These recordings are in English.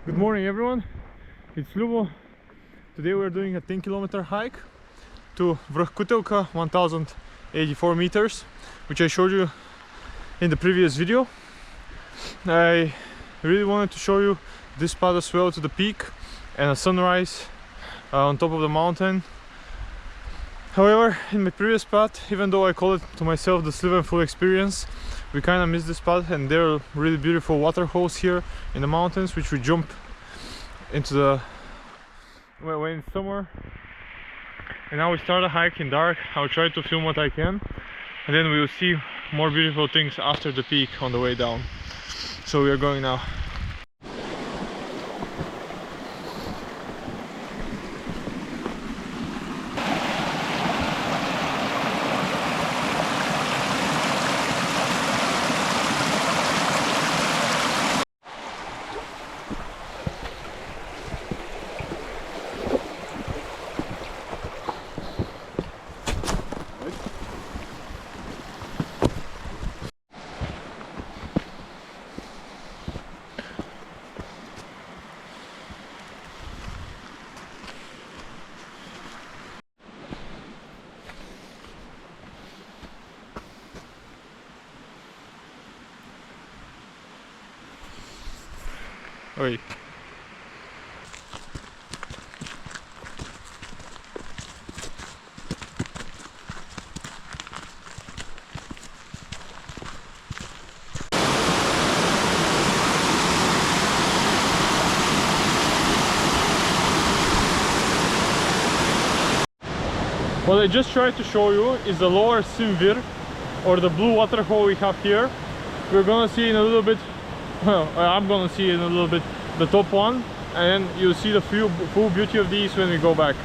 Good morning everyone, it's Lubo. Today we're doing a 10-kilometer hike to vrh Kutelka, 1084 meters, which I showed you in the previous video. I really wanted to show you this spot as well, to the peak and a sunrise on top of the mountain. However, in my previous spot, even though I call it to myself the Sliven full experience, we kind of missed the spot, and there are really beautiful water holes here in the mountains, which we jump into the when it's summer. And now we start a hike in dark. I'll try to film what I can, and then we will see more beautiful things after the peak on the way down. So we are going now. Oi. What I just tried to show you is the lower Simvir, or the blue water hole we have here. We're gonna see in a little bit, well, I'm gonna see in a little bit the top one, and you'll see the full beauty of these when we go back.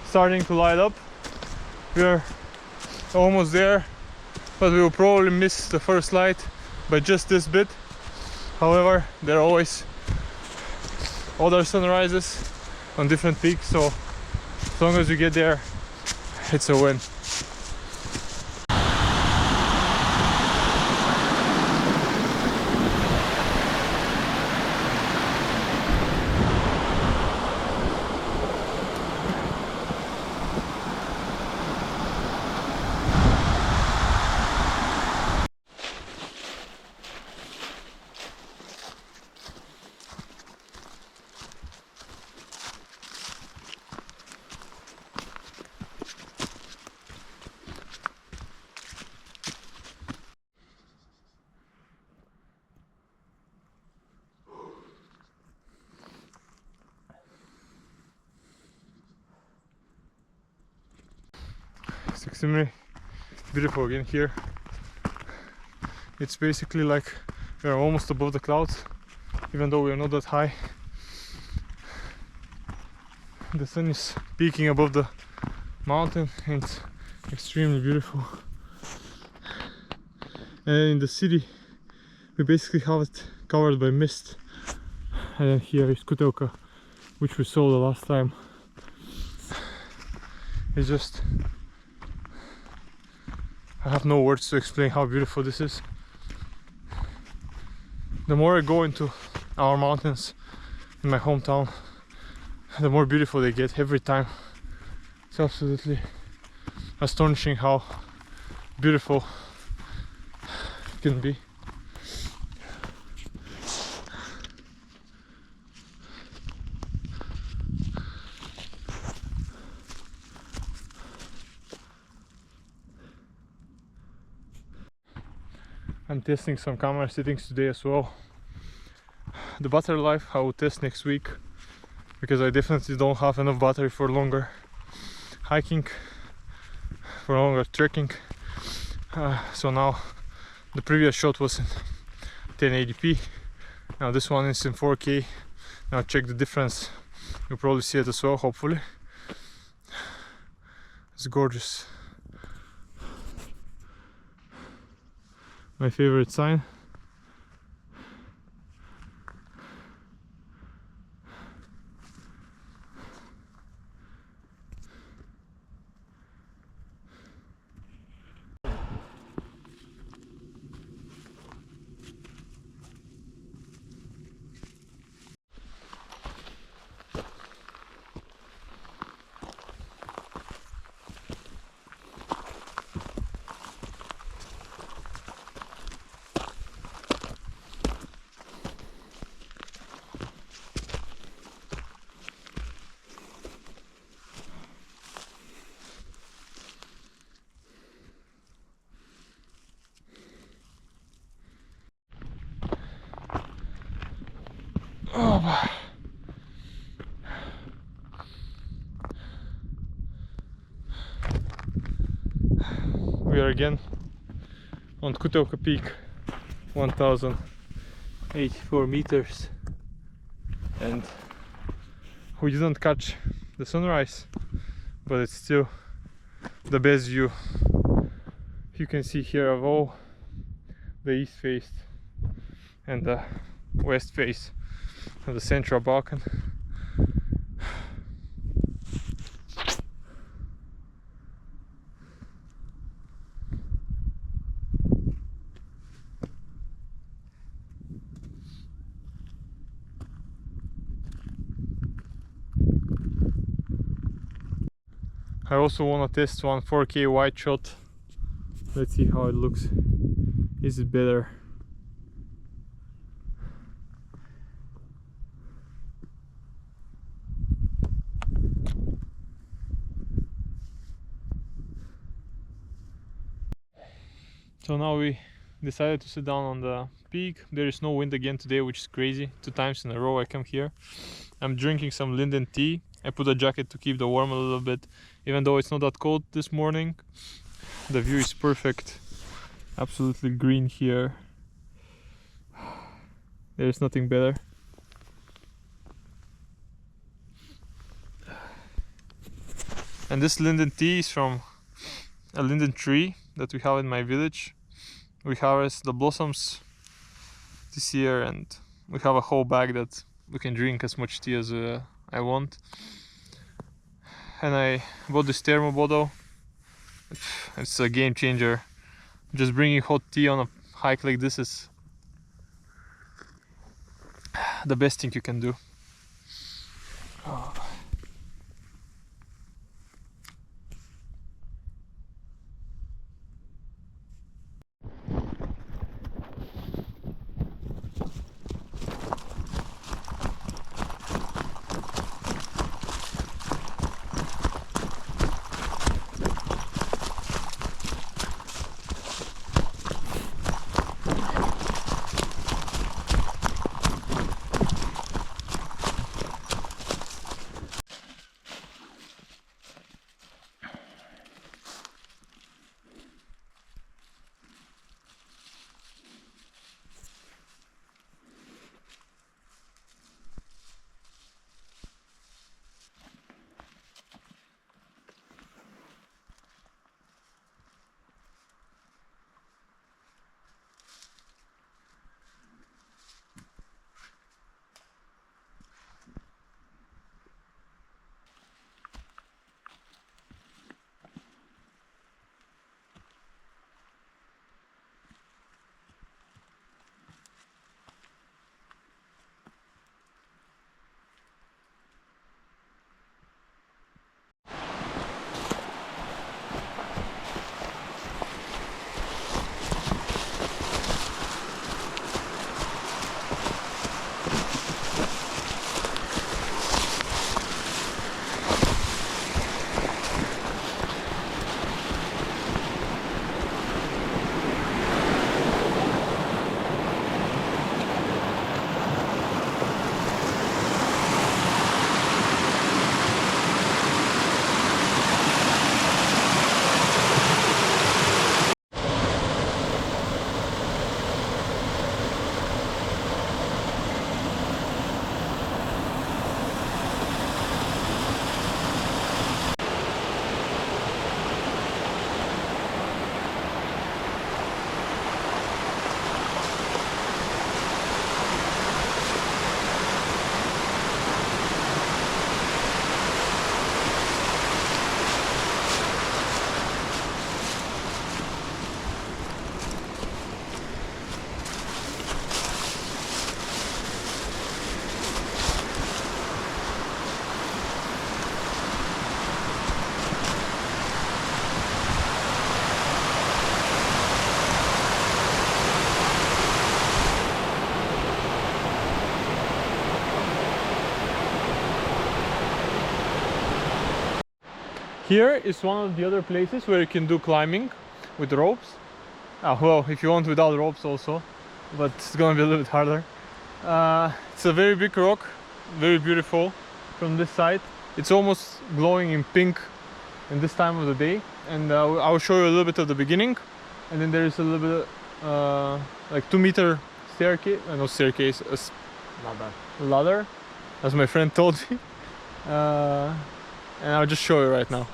Starting to light up. We're almost there, but we will probably miss the first light by just this bit. However, there are always other sunrises on different peaks, so as long as you get there, it's a win. It's extremely beautiful again here. It's basically like we are almost above the clouds, even though we are not that high. The sun is peaking above the mountain and it's extremely beautiful. And in the city we basically have it covered by mist. And then here is Kutelka, which we saw the last time. It's just, I have no words to explain how beautiful this is. The more I go into our mountains in my hometown, the more beautiful they get every time. It's absolutely astonishing how beautiful it can be. I'm testing some camera settings today as well. The battery life I will test next week, because I definitely don't have enough battery for longer hiking, for longer trekking. So now the previous shot was in 1080p, now this one is in 4K. Now check the difference, you'll probably see it as well, hopefully. It's gorgeous. My favorite sign. Oh, we are again on Kutelka Peak, 1084 meters, and we didn't catch the sunrise, but it's still the best view you can see here of all the east face and the west face of the Central Balkan. I also want to test one 4K wide shot. Let's see how it looks. Is it better? So now we decided to sit down on the peak. There is no wind again today, which is crazy. 2 times in a row I come here. I'm drinking some linden tea. I put a jacket to keep the warm a little bit, even though it's not that cold this morning. The view is perfect. Absolutely green here. There is nothing better. And this linden tea is from a linden tree that we have in my village. We harvest the blossoms this year and we have a whole bag that we can drink as much tea as I want. And I bought this thermo bottle. It's a game changer. Just bringing hot tea on a hike like this is the best thing you can do. Oh. Here is one of the other places where you can do climbing with ropes. Well, if you want without ropes also, but it's gonna be a little bit harder. It's a very big rock, very beautiful from this side. It's almost glowing in pink in this time of the day, and I will show you a little bit of the beginning, and then there is a little bit like 2-meter staircase, no staircase, a ladder, as my friend told me, and I'll just show you right now.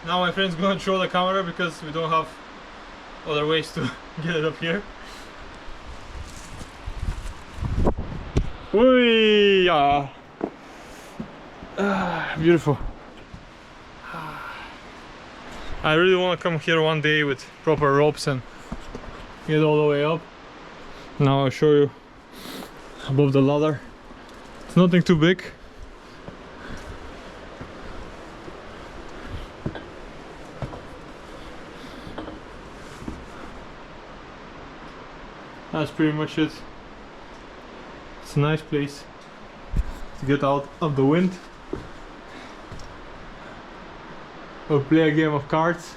Now my friend's gonna throw the camera because we don't have other ways to get it up here. Ooh, beautiful. I really want to come here one day with proper ropes and get all the way up. Now I'll show you above the ladder. It's nothing too big. That's pretty much it. It's a nice place to get out of the wind or play a game of cards.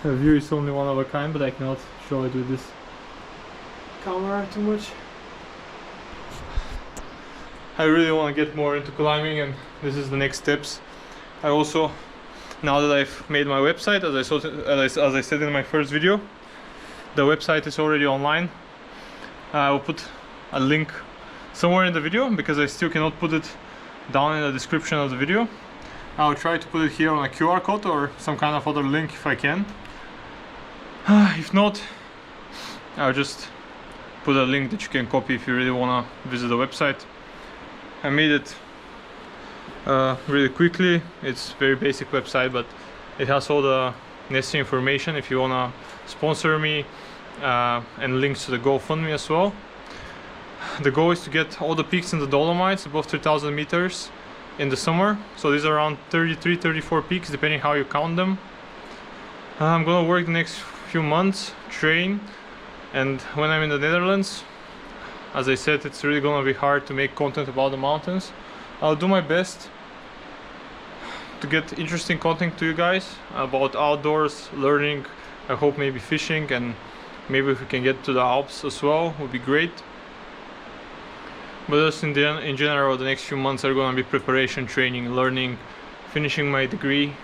The view is only one of a kind, but I cannot show it with this camera too much. I really want to get more into climbing, and this is the next steps. I also, now that I've made my website, as I said in my first video, the website is already online. I will put a link somewhere in the video because I still cannot put it down in the description of the video. I'll try to put it here on a QR code or some kind of other link if I can. If not, I'll just put a link that you can copy if you really want to visit the website. I made it really quickly. It's a very basic website, but it has all the necessary information if you want to sponsor me, and links to the GoFundMe as well. The goal is to get all the peaks in the Dolomites above 3,000 meters in the summer. So these are around 33-34 peaks depending how you count them. I'm gonna work the next few months, train, and when I'm in the Netherlands, as I said, it's really gonna be hard to make content about the mountains. I'll do my best to get interesting content to you guys about outdoors, learning, I hope maybe fishing, and maybe if we can get to the Alps as well, would be great. But just in general, the next few months are gonna be preparation, training, learning, finishing my degree,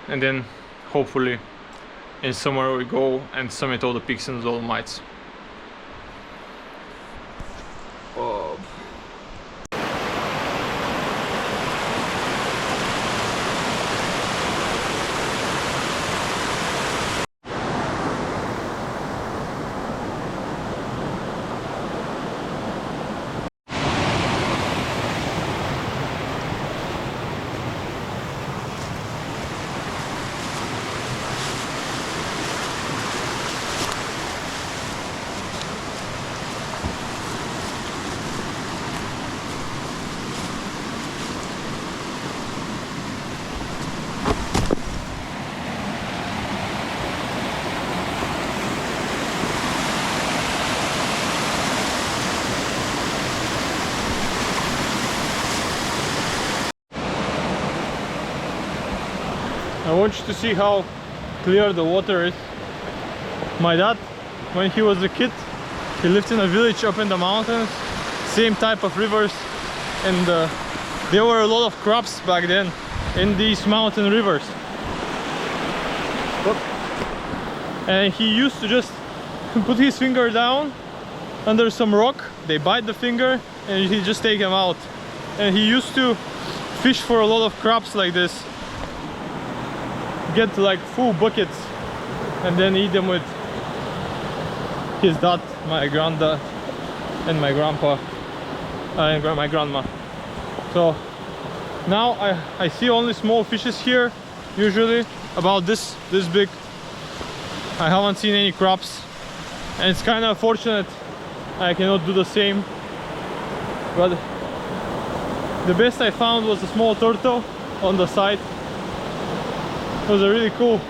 and then hopefully in summer we go and summit all the peaks in the Dolomites. I want you to see how clear the water is. My dad, when he was a kid, he lived in a village up in the mountains, same type of rivers, and there were a lot of crabs back then in these mountain rivers. And he used to just put his finger down under some rock, they bite the finger, and he just take them out. And he used to fish for a lot of crabs like this, get like full buckets, and then eat them with his dad, my granddad, and my grandpa, and my grandma. So Now I see only small fishes here, usually about this big. I haven't seen any crabs, and it's kind of unfortunate I cannot do the same. But the best I found was a small turtle on the side. It was a really cool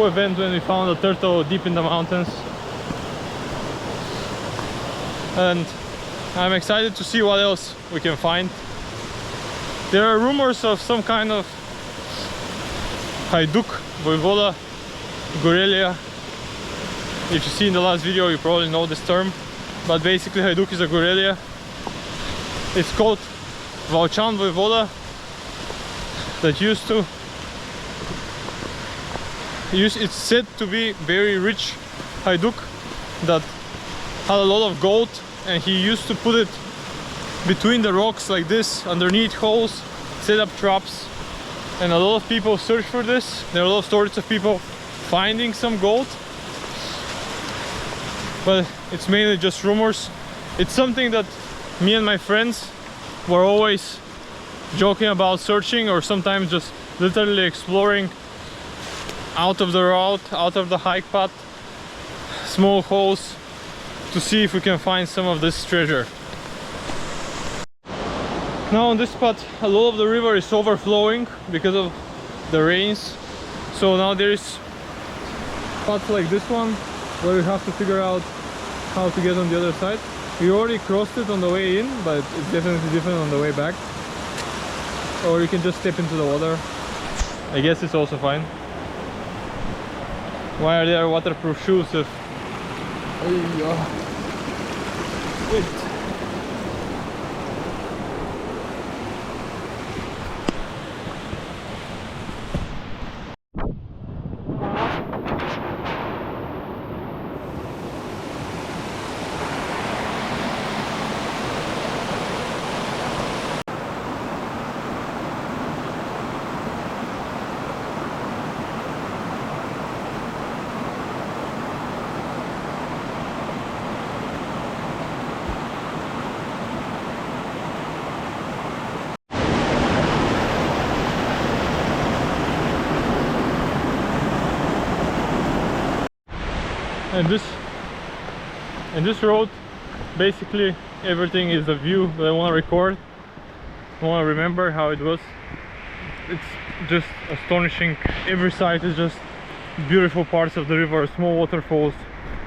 event when we found a turtle deep in the mountains. And I'm excited to see what else we can find. There are rumors of some kind of hajduk, voivoda, gorelia. If you see in the last video, you probably know this term. But basically hajduk is a gorelia. It's called Valchan voivoda, that it's said to be very rich hajduk that had a lot of gold, and he used to put it between the rocks like this, underneath holes, set up traps, and a lot of people search for this. There are a lot of stories of people finding some gold, but it's mainly just rumors. It's something that me and my friends were always joking about searching, or sometimes just literally exploring out of the route, out of the hike path, small holes, to see if we can find some of this treasure. Now on this spot, a lot of the river is overflowing because of the rains. So now there is spots like this one where we have to figure out how to get on the other side. We already crossed it on the way in, but it's definitely different on the way back. Or you can just step into the water. I guess it's also fine. Why are there waterproof shoes if... Wait. And this road, basically everything is a view that I want to record. I want to remember how it was. It's just astonishing. Every side is just beautiful parts of the river, small waterfalls,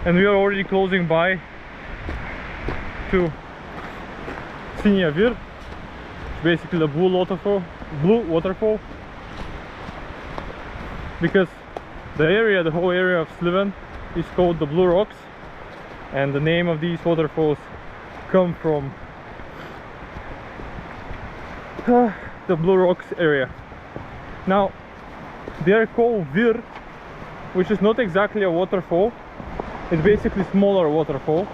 and we are already closing by to Vir, basically the blue waterfall, because the whole area of Sliven is called the Blue Rocks, and the name of these waterfalls come from the Blue Rocks area. Now they are called Vir, which is not exactly a waterfall. It's basically smaller waterfall.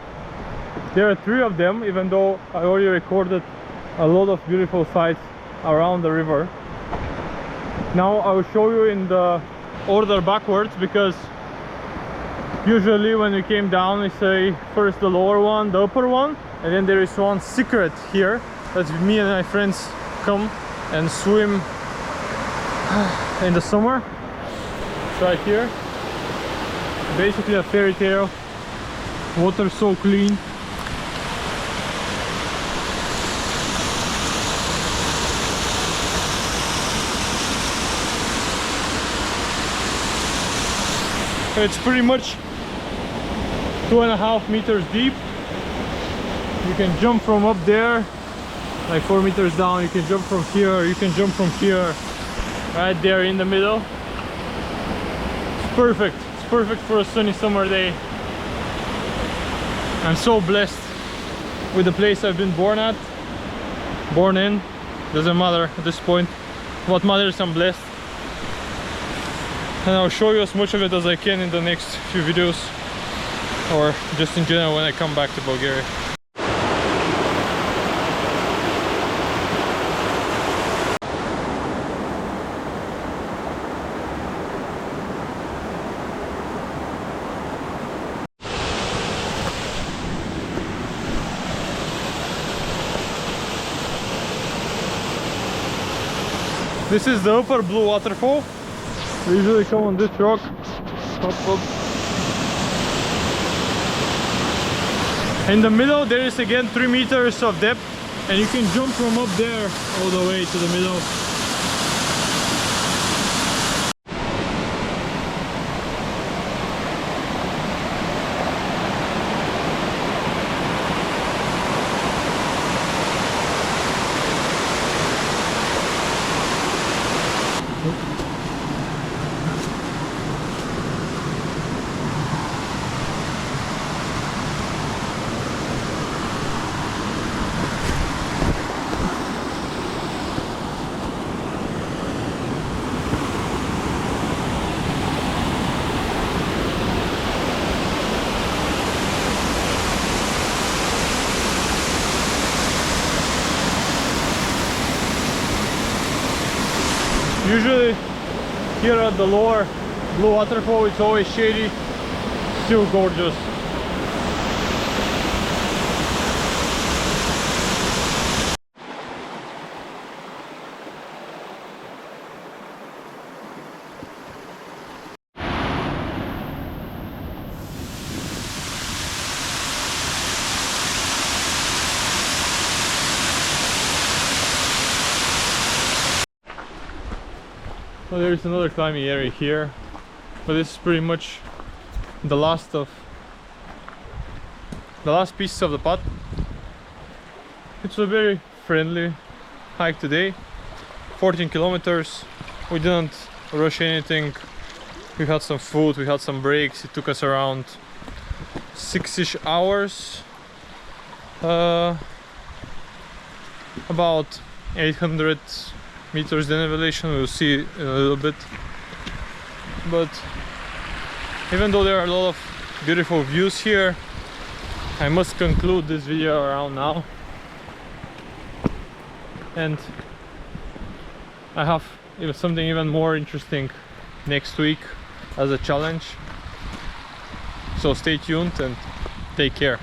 There are 3 of them, even though I already recorded a lot of beautiful sights around the river. Now I will show you in the order backwards, because usually when we came down we say first the lower one, the upper one, and then there is one secret here that me and my friends come and swim in the summer. It's right here. Basically a fairy tale. Water so clean. It's pretty much 2.5 meters deep. You can jump from up there, like 4 meters down. You can jump from here, you can jump from here, right there in the middle. It's perfect. It's perfect for a sunny summer day. I'm so blessed with the place I've been born in. Doesn't matter at this point. What matters, I'm blessed. And I'll show you as much of it as I can in the next few videos, or just in general when I come back to Bulgaria. This is the upper blue waterfall. We usually come on this rock. Up. In the middle there is again 3 meters of depth, and you can jump from up there all the way to the middle. Usually here at the lower blue waterfall it's always shady, still gorgeous. Well, there is another climbing area here, but this is pretty much the last piece of the path. It's a very friendly hike today, 14 kilometers. We didn't rush anything. We had some food, we had some breaks. It took us around 6-ish hours, about 800 meters in elevation. We'll see in a little bit. But even though there are a lot of beautiful views here, I must conclude this video around now. And I have something even more interesting next week as a challenge. So stay tuned and take care.